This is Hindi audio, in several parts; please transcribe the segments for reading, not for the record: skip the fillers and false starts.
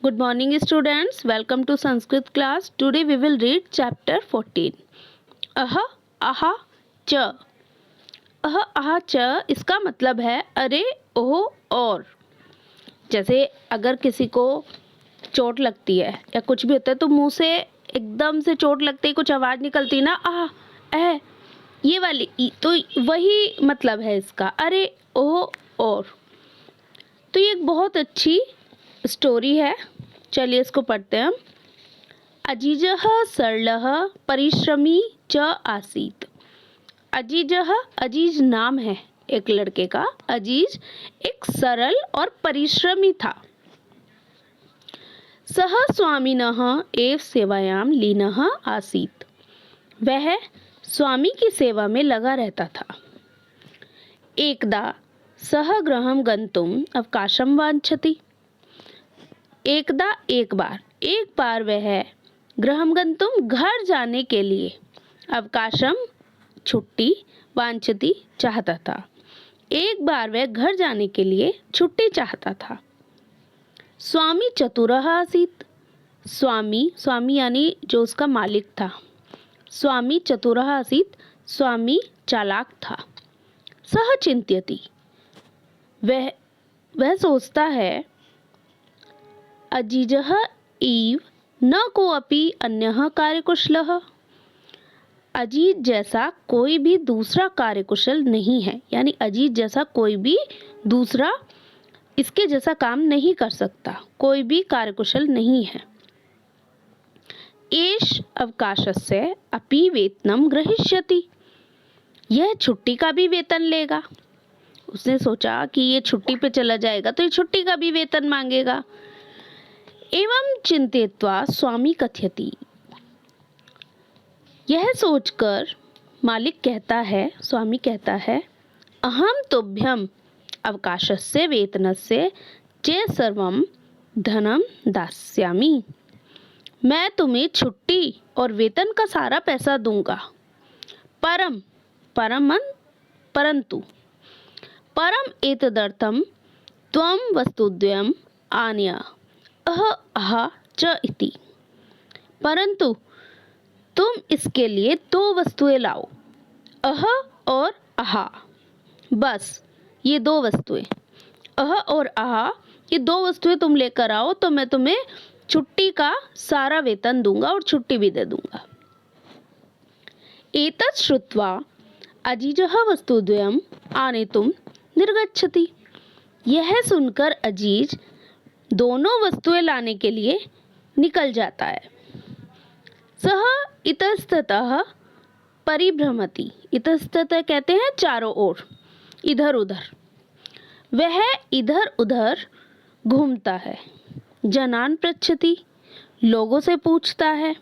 Good morning, students. Welcome to Sanskrit class. Today we will read chapter 14. अह आहा च। अह आहा च इसका मतलब है अरे ओह और। जैसे अगर किसी को चोट लगती है या कुछ भी होता है तो मुंह से एकदम से चोट लगते ही कुछ आवाज़ निकलती है ना, आह ये वाली, तो वही मतलब है इसका, अरे ओह और। तो ये एक बहुत अच्छी स्टोरी है। चलिए इसको पढ़ते हैं हम। अजीजः सरलः परिश्रमी च आसीत। अजीजः, अजीज नाम है एक लड़के का। अजीज एक सरल और परिश्रमी था। सह स्वामिनः एव सेवायां लीनः आसीत। वह स्वामी की सेवा में लगा रहता था। एकदा सह गृहं गन्तुम् अवकाशं वाञ्छति। एकदा एक बार वह गृहं गन्तुम् घर जाने के लिए, अवकाशम छुट्टी, वांछति चाहता था। एक बार वह घर जाने के लिए छुट्टी चाहता था। स्वामी चतुरः आसीत्। स्वामी यानी जो उसका मालिक था। स्वामी चतुरः आसीत्, स्वामी चालाक था। सह चिंत्यति, वह सोचता है। अजीजः इव न कोऽपि अन्यः कार्यकुशलः। अजीत जैसा कोई भी दूसरा कार्यकुशल नहीं है, यानी अजीत जैसा कोई भी दूसरा इसके जैसा काम नहीं कर सकता, कोई भी कार्यकुशल नहीं है। एष अवकाशस्य अपि वेतनं ग्रहीष्यति। यह छुट्टी का भी वेतन लेगा। उसने सोचा कि ये छुट्टी पे चला जाएगा तो ये छुट्टी का भी वेतन मांगेगा। एवं चिंतित्वा स्वामी कथयति। यह सोचकर स्वामी कहता है, अहम तुभ्यम अवकाशस्य वेतनस्य च सर्वं धनम दास्यामि। मैं तुम्हें छुट्टी और वेतन का सारा पैसा दूंगा। परंतु एतदर्थं त्वं वस्तुद्वयम् आनय अह च इति। परंतु तुम इसके लिए दो वस्तुएं लाओ, अह और आहा। बस ये दो वस्तुएं, अह और आहा, ये दो वस्तुएं तुम लेकर आओ तो मैं तुम्हें छुट्टी का सारा वेतन दूंगा और छुट्टी भी दे दूंगा। एतत् श्रुत्वा अजीजः वस्तुद्वयम् आनेतुं निर्गच्छति। यह सुनकर अजीज दोनों वस्तुएं लाने के लिए निकल जाता है। सह इतस्ततः परिभ्रमति। इतस्ततः कहते हैं चारों ओर, इधर उधर। वह इधर उधर घूमता है। जनान पृच्छति, लोगों से पूछता है।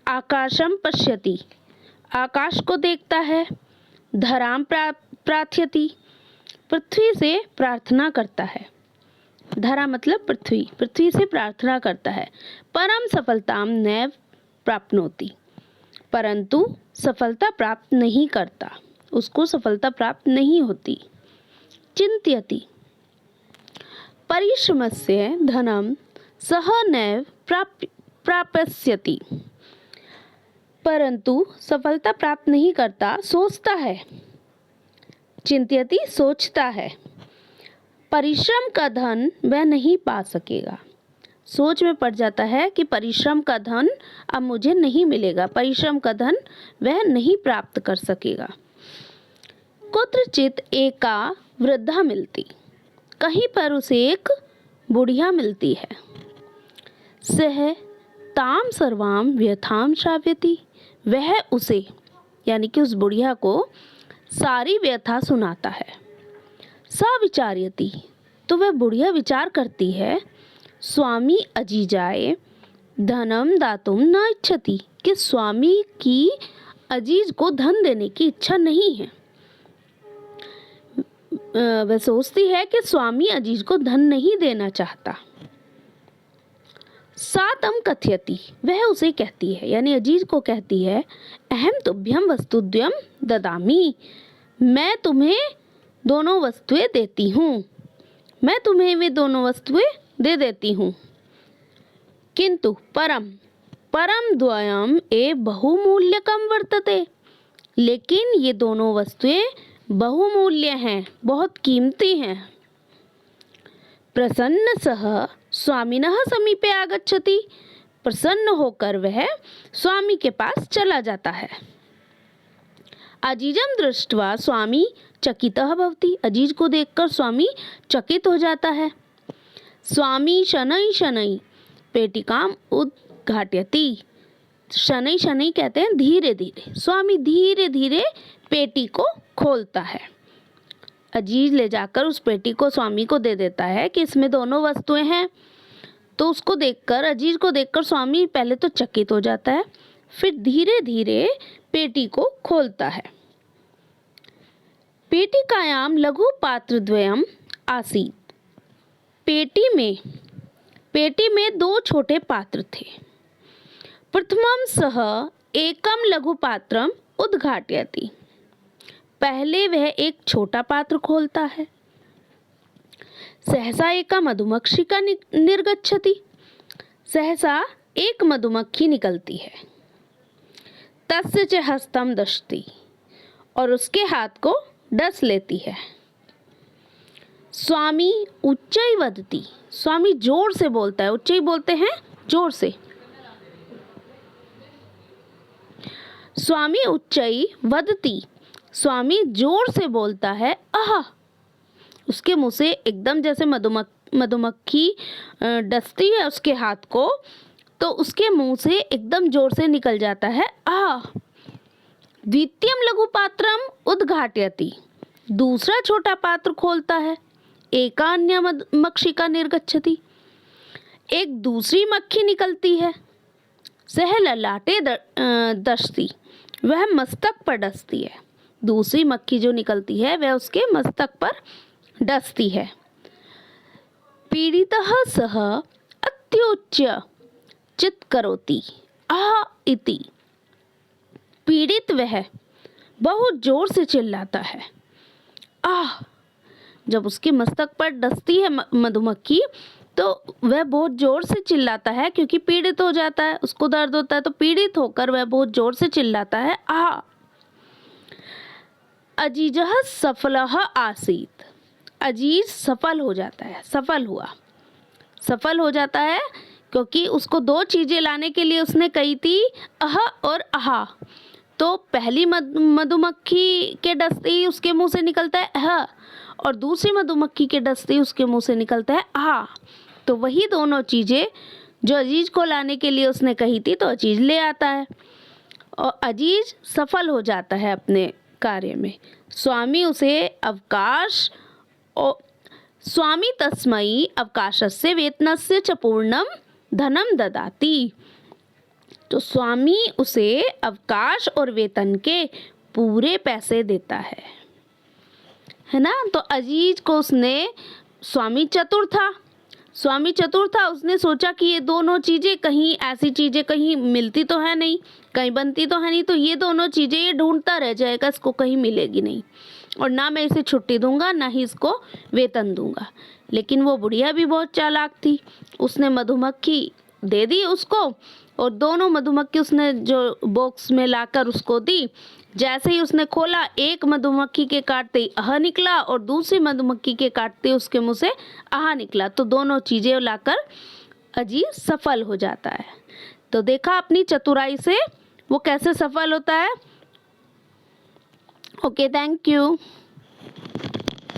आकाशम पश्यति, आकाश को देखता है। धराम प्रार्थयति, पृथ्वी से प्रार्थना करता है। धरा मतलब पृथ्वी से प्रार्थना करता है। परम सफलताम नैव प्राप्नोति, परंतु सफलता प्राप्त नहीं करता, उसको सफलता प्राप्त नहीं होती। चिंत्यति, परिश्रमस्य धनम सह नैव प्राप्स्यति, परंतु सफलता प्राप्त नहीं करता, सोचता है। चिंत्यति सोचता है, परिश्रम का धन वह नहीं पा सकेगा। सोच में पड़ जाता है कि परिश्रम का धन अब मुझे नहीं मिलेगा, परिश्रम का धन वह नहीं प्राप्त कर सकेगा। कुत्रचित एका वृद्धा मिलती, कहीं पर उसे एक बुढ़िया मिलती है। सह ताम सर्वाम व्यथाम श्राव्यति, वह उसे यानी कि उस बुढ़िया को सारी व्यथा सुनाता है। सा विचार्यति, तो वह बुढ़िया विचार करती है। स्वामी अजीजाय धनम दातुम न इच्छति, कि स्वामी की अजीज को धन देने की इच्छा नहीं है। वह सोचती है कि स्वामी अजीज को धन नहीं देना चाहता। सातम कथयति, वह उसे कहती है यानी अजीज को कहती है, अहम तुभ्यम वस्तुद्वयम ददामि, मैं तुम्हें दोनों वस्तुएं देती हूँ, मैं तुम्हें वे दोनों वस्तुएं दे देती हूँ। किंतु परम परम द्वयम ए बहुमूल्यकम वर्तते। लेकिन ये दोनों वस्तुएं बहुमूल्य हैं, बहुत कीमती हैं। प्रसन्न सह स्वामिनः समीपे आगच्छति। प्रसन्न होकर वह स्वामी के पास चला जाता है। अजीजम दृष्ट्वा स्वामी चकितः भवति। अजीज को देखकर स्वामी चकित हो जाता है। स्वामी शनै शनै पेटिकाम उद्घाटयति। शनै शनै कहते हैं धीरे धीरे। स्वामी धीरे धीरे पेटी को खोलता है। अजीज ले जाकर उस पेटी को स्वामी को दे देता है कि इसमें दोनों वस्तुएं हैं। तो उसको देखकर, अजीज को देखकर स्वामी पहले तो चकित हो जाता है, फिर धीरे धीरे पेटी को खोलता है। पेटिकायाम लघु पात्रद्वयम आसीत्। पेटी में दो छोटे पात्र थे। प्रथमं सह एकम लघु पात्रम उद्घाटयति। पहले वह एक छोटा पात्र खोलता है। सहसा एका मधुमक्षिका निर्गच्छति। सहसा एक मधुमक्खी निकलती है। तस्य च हस्तम दशति। और उसके हाथ को डस लेती है। स्वामी उच्चै वदति। स्वामी जोर से बोलता है। उच्चै बोलते हैं जोर से। स्वामी उच्चै वदति। स्वामी जोर से बोलता है आहा। उसके मुंह से एकदम जैसे मधुमक्खी डसती है उसके हाथ को, तो उसके मुंह से एकदम जोर से निकल जाता है आहा। द्वितीयम लघु पात्रम उद्घाटयति। दूसरा छोटा पात्र खोलता है। एका अन्य मक्षिका निर्गच्छति। एक दूसरी मक्खी निकलती है। सह ललाटे दशति। वह मस्तक पर डसती है। दूसरी मक्खी जो निकलती है वह उसके मस्तक पर डसती है। पीड़ितः सह अत्युच्च चित्करोति आ इति। पीड़ित वह बहुत जोर से चिल्लाता है आह। जब उसके मस्तक पर डसती है मधुमक्खी तो वह बहुत जोर से चिल्लाता है, क्योंकि पीड़ित हो जाता है, उसको दर्द होता है, तो पीड़ित होकर वह बहुत जोर से चिल्लाता है आह। अजीजः सफलः आसीत्। अजीज सफल हो जाता है, सफल हो जाता है क्योंकि उसको दो चीजें लाने के लिए उसने कही थी अह और आहा। तो पहली मधुमक्खी के डसते ही उसके मुंह से निकलता है अह, और दूसरी मधुमक्खी के डसते ही उसके मुंह से निकलता है आहा। तो वही दोनों चीजें जो अजीज को लाने के लिए उसने कही थी, तो अजीज ले आता है और अजीज सफल हो जाता है अपने कार्य में। स्वामी उसे अवकाश और स्वामी तस्मै अवकाशस्य वेतनस्य च पूर्णम धनम ददाति। तो स्वामी उसे अवकाश और वेतन के पूरे पैसे देता है ना। तो अजीज को उसने, स्वामी चतुर था, उसने सोचा कि ये दोनों चीज़ें कहीं, ऐसी चीज़ें कहीं मिलती तो है नहीं, कहीं बनती तो है नहीं, तो ये दोनों चीज़ें ये ढूंढता रह जाएगा, इसको कहीं मिलेगी नहीं, और ना मैं इसे छुट्टी दूंगा ना ही इसको वेतन दूंगा। लेकिन वो बुढ़िया भी बहुत चालाक थी। उसने मधुमक्खी दे दी उसको, और दोनों मधुमक्खी उसने जो बॉक्स में लाकर उसको दी। जैसे ही उसने खोला, एक मधुमक्खी के काटते ही आह निकला और दूसरी मधुमक्खी के काटते उसके मुंह से आह निकला। तो दोनों चीजें लाकर अजीज सफल हो जाता है। तो देखा अपनी चतुराई से वो कैसे सफल होता है। Okay, thank you.